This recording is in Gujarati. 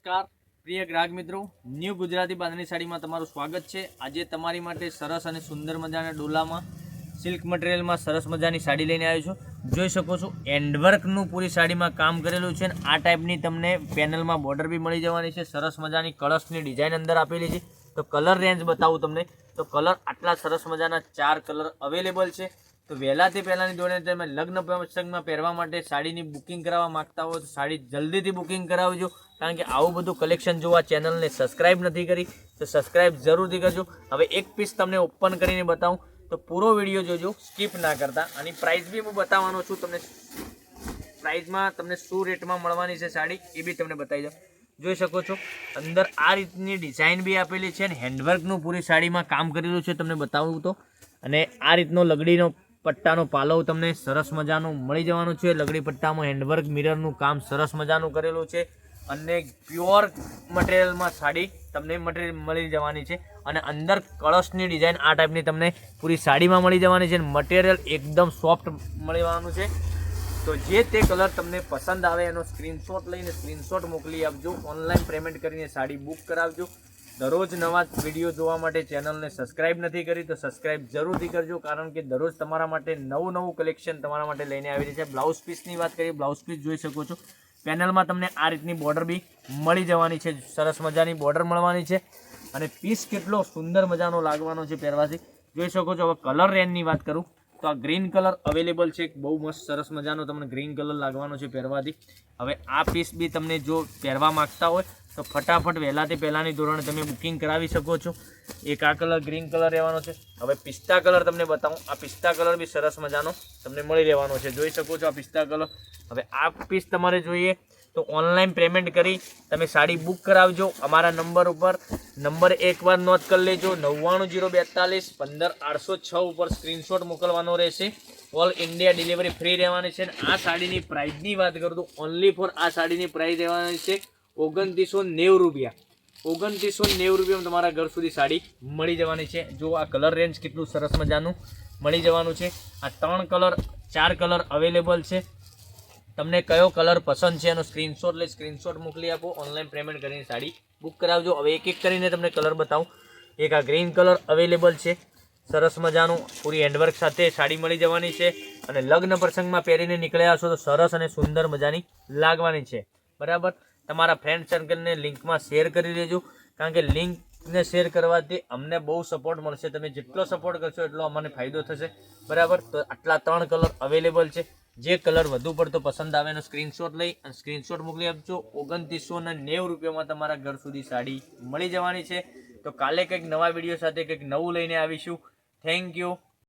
નમસ્કાર પ્રિય ગ્રાહક મિત્રો, ન્યૂ ગુજરાતી બાંધણી સાડીમાં તમારું સ્વાગત છે। આજે તમારી માટે સરસ અને સુંદર મજાના ડોલામાં સિલ્ક મટીરિયલમાં સરસ મજાની સાડી લઈને આવ્યો છું। જોઈ શકો છો હેન્ડવર્કનું પૂરી સાડીમાં કામ કરેલું છે। આ ટાઈપની તમને પેનલમાં બોર્ડર બી મળી જવાની છે। સરસ મજાની કળશની ડિઝાઇન અંદર આપેલી છે। તો કલર રેન્જ બતાવું તમને તો કલર આટલા સરસ મજાના 4 કલર અવેલેબલ છે। તો વહેલાથી પહેલાંની દોડે તમે લગ્ન પ્રસંગમાં પહેરવા માટે સાડીની બુકિંગ કરાવવા માગતા હો તો સાડી જલ્દીથી બુકિંગ કરાવજો, કારણ કે આવું બધું કલેક્શન જોવા ચેનલને સબસ્ક્રાઈબ નથી કરી તો સબસ્ક્રાઈબ જરૂરથી કરજો। હવે એક પીસ તમને ઓપન કરીને બતાવું તો પૂરો વિડીયો જોજો, સ્કીપ ના કરતા। આની પ્રાઇસ બી હું બતાવવાનો છું તમને, પ્રાઇસમાં તમને શું રેટમાં મળવાની છે સાડી એ બી તમને બતાવી દઉં। જોઈ શકો છો અંદર આ રીતની ડિઝાઇન બી આપેલી છે અને હેન્ડવર્કનું પૂરી સાડીમાં કામ કરેલું છે તમને બતાવું તો। અને આ રીતનો લગડીનો પટ્ટાનો પાલવ તમને સરસ મજાનું મળી જવાનું છે। લગડી પટ્ટામાં હેન્ડવર્ક મિરરનું કામ સરસ મજાનું કરેલું છે અને પ્યોર મટીરિયલમાં સાડી તમને મટીરિયલ મળી જવાની છે। અને અંદર કળશની ડિઝાઇન આ ટાઈપની તમને પૂરી સાડીમાં મળી જવાની છે। મટીરિયલ એકદમ સોફ્ટ મળવાનું છે। તો જે તે કલર તમને પસંદ આવે એનો સ્ક્રીનશોટ લઈને સ્ક્રીનશોટ મોકલી આપજો। ઓનલાઈન પેમેન્ટ કરીને સાડી બુક કરાવજો। દરરોજ નવા વિડીયો જોવા માટે ચેનલને સબસ્ક્રાઈબ નથી કરી તો સબસ્ક્રાઈબ જરૂરથી કરજો, કારણ કે દરરોજ તમારા માટે નવું કલેક્શન તમારા માટે લઈને આવી રહી છે। બ્લાઉઝ પીસની વાત કરીએ, બ્લાઉઝ પીસ જોઈ શકો છો પેનલમાં તમને આ રીતની બોર્ડર બી મળી જવાની છે। સરસ મજાની બોર્ડર મળવાની છે અને પીસ કેટલો સુંદર મજાનો લાગવાનો છે પહેરવાથી જોઈ શકો છો। હવે કલર રેન્જની વાત કરું તો આ ગ્રીન કલર અવેલેબલ છે, બહુ મસ્ત સરસ મજાનો તમને ગ્રીન કલર લાગવાનો છે પહેરવાથી। હવે આ પીસ બી તમને જો પહેરવા માગતા હોય તો ફટાફટ વહેલાથી પહેલાંની ધોરણે તમે બુકિંગ કરાવી શકો છો। એક આ કલર ગ્રીન કલર રહેવાનો છે। હવે પિસ્તા કલર તમને બતાવું, આ પિસ્તા કલર બી સરસ મજાનો તમને મળી રહેવાનો છે, જોઈ શકો છો આ પિસ્તા કલર। હવે આ પીસ તમારે જોઈએ તો ઓનલાઈન પેમેન્ટ કરી તમે સાડી બુક કરાવજો અમારા નંબર ઉપર। નંબર એકવાર નોટ કરી લેજો, 99042 15806 ઉપર સ્ક્રીનશોટ મોકલવાનો રહેશે। ઓલ ઇન્ડિયા ડિલિવરી ફ્રી રહેવાની છે। આ સાડીની પ્રાઇસની વાત કરું તો ઓનલી ફોર આ સાડીની પ્રાઇસ રહેવાની છે 2990 રૂપિયા। 2990 રૂપિયામાં તમારા ઘર સુધી સાડી મળી જવાની છે। જો આ કલર રેન્જ કેટલું સરસ મજાનું મળી જવાનું છે। આ 4 કલર અવેલેબલ છે, તમને કયો કલર પસંદ છે એનો સ્ક્રીનશોટ લઈ સ્ક્રીનશોટ મોકલી આપો, ઓનલાઈન પેમેન્ટ કરીને સાડી બુક કરાવજો। હવે એક એક કરીને તમને કલર બતાવું। એક આ ગ્રીન કલર અવેલેબલ છે, સરસ મજાનું પૂરી હેન્ડવર્ક સાથે સાડી મળી જવાની છે અને લગ્ન પ્રસંગમાં પહેરીને નીકળ્યા છો તો સરસ અને સુંદર મજાની લાગવાની છે, બરાબર। તમારા ફ્રેન્ડ સર્કલને લિંકમાં શેર કરી દેજો, કારણ કે લિંકને શેર કરવાથી અમને બહુ સપોર્ટ મળશે। તમે જેટલો સપોર્ટ કરશો એટલો અમને ફાયદો થશે, બરાબર। તો આટલા 3 કલર અવેલેબલ છે, જે કલર વધુ પડતો પસંદ આવે એનો સ્ક્રીનશોટ લઈ અને સ્ક્રીનશોટ મોકલી આપજો। 2990 રૂપિયામાં તમારા ઘર સુધી સાડી મળી જવાની છે। તો કાલે કંઈક નવા વિડીયો સાથે કંઈક નવું લઈને આવીશું। Thank you.